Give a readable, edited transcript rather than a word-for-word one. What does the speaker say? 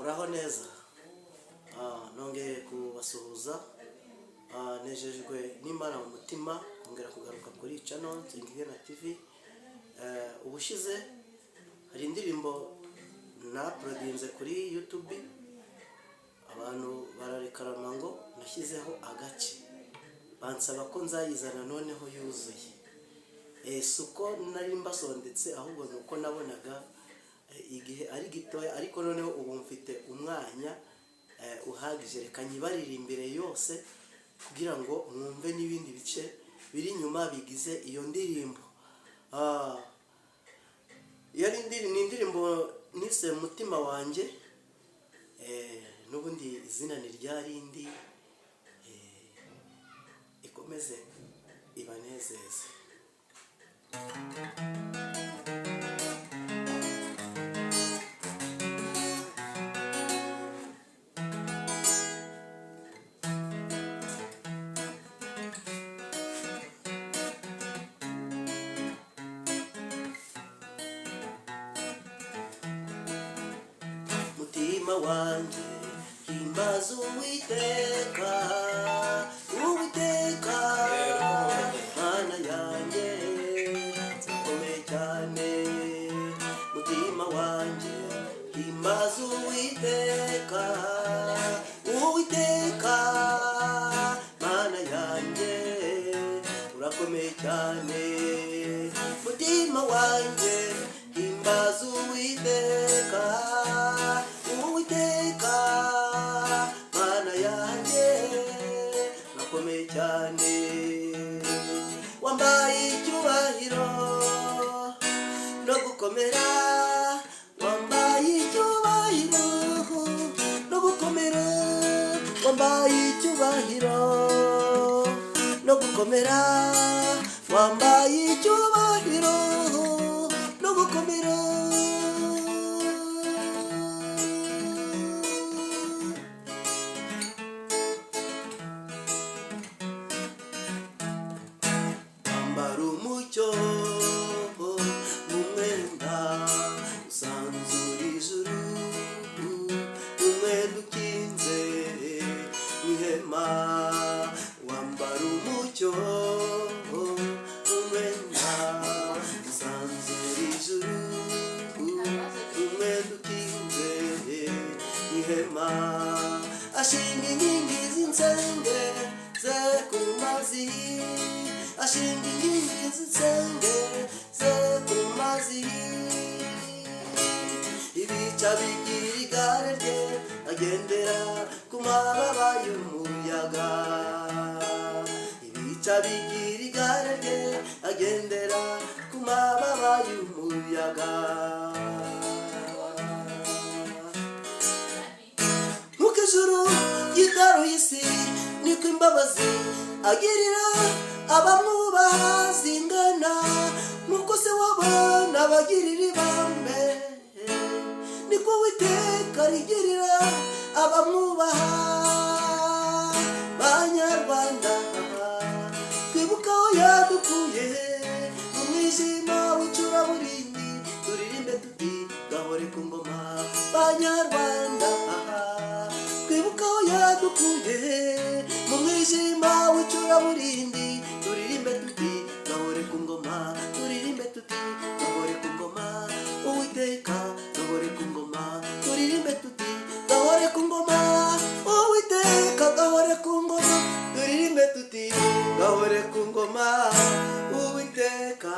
muraho neza. Nongeye kubasuhuza. Nejejwe n'Imana mu mutima kongera kugaruka kuri channel Nsengimana TV. Ubushize hari indirimbo na uploadinze kuri YouTube, abantu bararekarama ngo nashyizeho agace, bansaba ko nzayizana noneho yuzuye. Suko nari mbasondetse, ahubwo nuko nabonaga igihe ari gitoya, ariko noneho ubu mfite umwanya uhagije. Reka nyibarire imbere yose kugira ngo mwumve n'ibindi bice biri nyuma bigize iyo ndirimbo. Yari indirimbo nise mutima wanjye, n'ubundi izina ni ryarindi. Ikomeze ibanezeze. Mutima wanjye himbaza Uwiteka, Uwiteka Mana yanjye zikomeye cyane. Mutima wanjye himbaza Uwiteka, Uwiteka Mana yanjye urakomeye cyane. Mutima wanjye himbaza Uwiteka, Uwiteka Mana yanjye urakomeye cyane. Wambaye icyubahiro no gukomera, wambaye icyubahiro no gukomera, wambaye icyubahiro no gukomera, wambaye icyubahiro no gukomera. Wambara umucyo n'umwenda usanzura ijuru, umwenda ukinze ihema. Wambara umucyo n'umwenda usanzura ijuru, umwenda ukinze ihema. Ashinga inkingi z'insenge ze ku mazi, ashinga inkingi z'insenge ze ku mazi. Ibica bigira igare rye, agendera ku mababa y'umuyaga. Ibica bigira igare rye, agendera ku mababa y'umuyaga. Nk'uko ijuru ryitaruye isi, niko imbabazi agirira abamwubaha zingana. Nk'uko se wabona abagirira ibambe, niko Uwiteka rigirira abamwubaha. Banyarwanda twibuka aho yadukuye mu mwijima w'icuraburindi, turirimbe tuti gahore ku ngoma. Banyarwanda twibuka aho yadukuye mu mwijima w'icuraburindi, turirimbe tuti gahore ku ngoma, turirimbe tuti gahore ku ngoma. Uwiteka gahore ku ngoma, turirimbe tuti gahore ku ngoma. Uwiteka gahore ku ngoma, turirimbe tuti gahore ku ngoma. Uwiteka